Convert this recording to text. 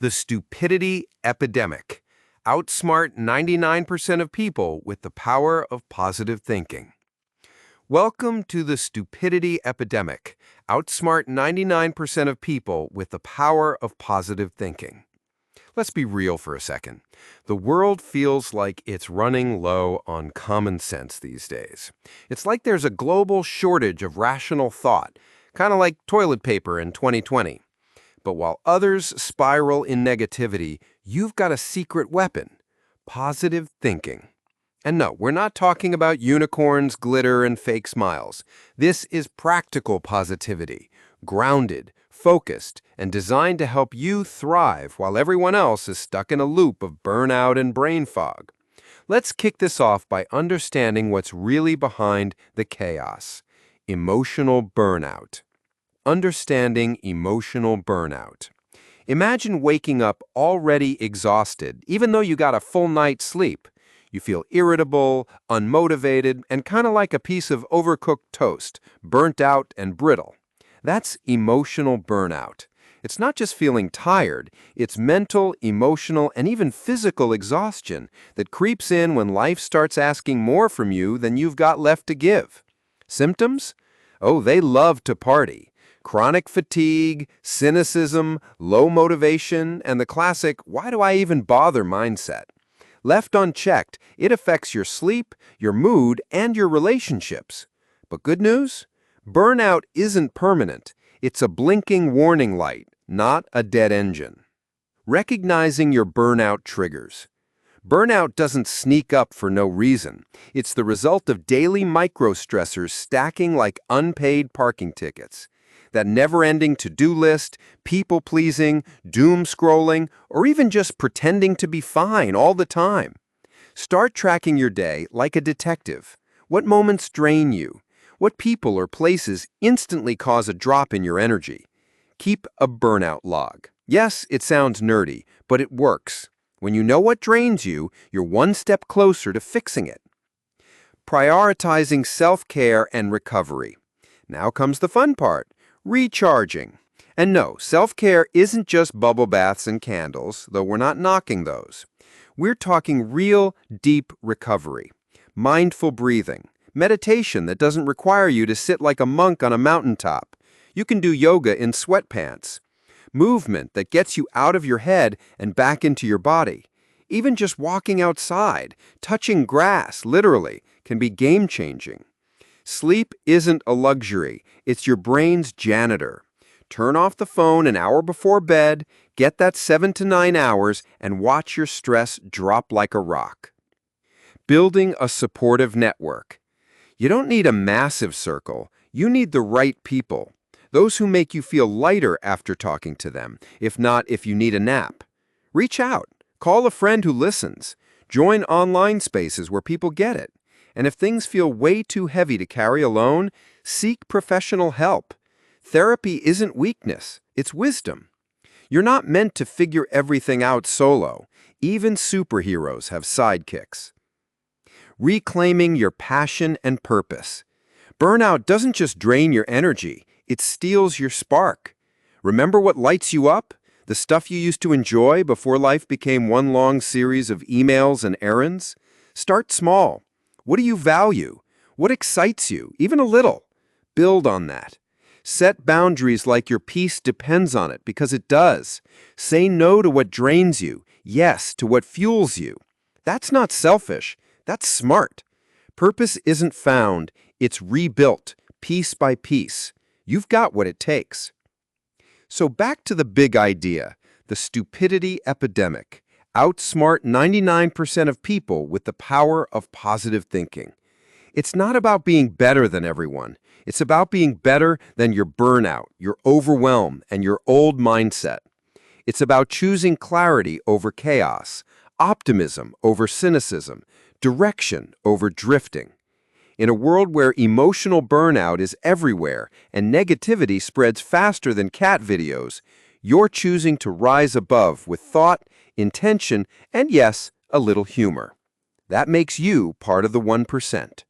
The stupidity epidemic. Outsmart 99% of people with the power of positive thinking. Welcome to the stupidity epidemic. Outsmart 99% of people with the power of positive thinking. Let's be real for a second. The world feels like it's running low on common sense these days. It's like there's a global shortage of rational thought, kind of like toilet paper in 2020. But while others spiral in negativity, you've got a secret weapon: positive thinking. And no, we're not talking about unicorns, glitter, and fake smiles. This is practical positivity, grounded, focused, and designed to help you thrive while everyone else is stuck in a loop of burnout and brain fog. Let's kick this off by understanding what's really behind the chaos: emotional burnout. Understanding emotional burnout. Imagine waking up already exhausted, even though you got a full night's sleep. You feel irritable, unmotivated, and kind of like a piece of overcooked toast, burnt out and brittle. That's emotional burnout. It's not just feeling tired, it's mental, emotional, and even physical exhaustion that creeps in when life starts asking more from you than you've got left to give. Symptoms? Oh, they love to party. Chronic fatigue, cynicism, low motivation, and the classic "why do I even bother" mindset. Left unchecked, it affects your sleep, your mood, and your relationships. But good news? Burnout isn't permanent. It's a blinking warning light, not a dead engine. Recognizing your burnout triggers. Burnout doesn't sneak up for no reason. It's the result of daily micro-stressors stacking like unpaid parking tickets. That never-ending to-do list, people-pleasing, doom-scrolling, or even just pretending to be fine all the time. Start tracking your day like a detective. What moments drain you? What people or places instantly cause a drop in your energy? Keep a burnout log. Yes, it sounds nerdy, but it works. When you know what drains you, you're one step closer to fixing it. Prioritizing self-care and recovery. Now comes the fun part: recharging. And no, self-care isn't just bubble baths and candles, though we're not knocking those. We're talking real, deep recovery. Mindful breathing. Meditation that doesn't require you to sit like a monk on a mountaintop. You can do yoga in sweatpants. Movement that gets you out of your head and back into your body. Even just walking outside, touching grass, literally, can be game-changing. Sleep isn't a luxury, it's your brain's janitor. Turn off the phone an hour before bed, get that 7 to 9 hours, and watch your stress drop like a rock. Building a supportive network. You don't need a massive circle, you need the right people. Those who make you feel lighter after talking to them, if you need a nap. Reach out, call a friend who listens, join online spaces where people get it. And if things feel way too heavy to carry alone, seek professional help. Therapy isn't weakness, it's wisdom. You're not meant to figure everything out solo. Even superheroes have sidekicks. Reclaiming your passion and purpose. Burnout doesn't just drain your energy, it steals your spark. Remember what lights you up? The stuff you used to enjoy before life became one long series of emails and errands? Start small. What do you value? What excites you, even a little? Build on that. Set boundaries like your peace depends on it, because it does. Say no to what drains you, yes to what fuels you. That's not selfish, that's smart. Purpose isn't found, it's rebuilt, piece by piece. You've got what it takes. So back to the big idea, the stupidity epidemic. Outsmart 99% of people with the power of positive thinking. It's not about being better than everyone. It's about being better than your burnout, your overwhelm, and your old mindset. It's about choosing clarity over chaos, optimism over cynicism, direction over drifting. In a world where emotional burnout is everywhere and negativity spreads faster than cat videos, you're choosing to rise above with thought, intention, and yes, a little humor. That makes you part of the 1%.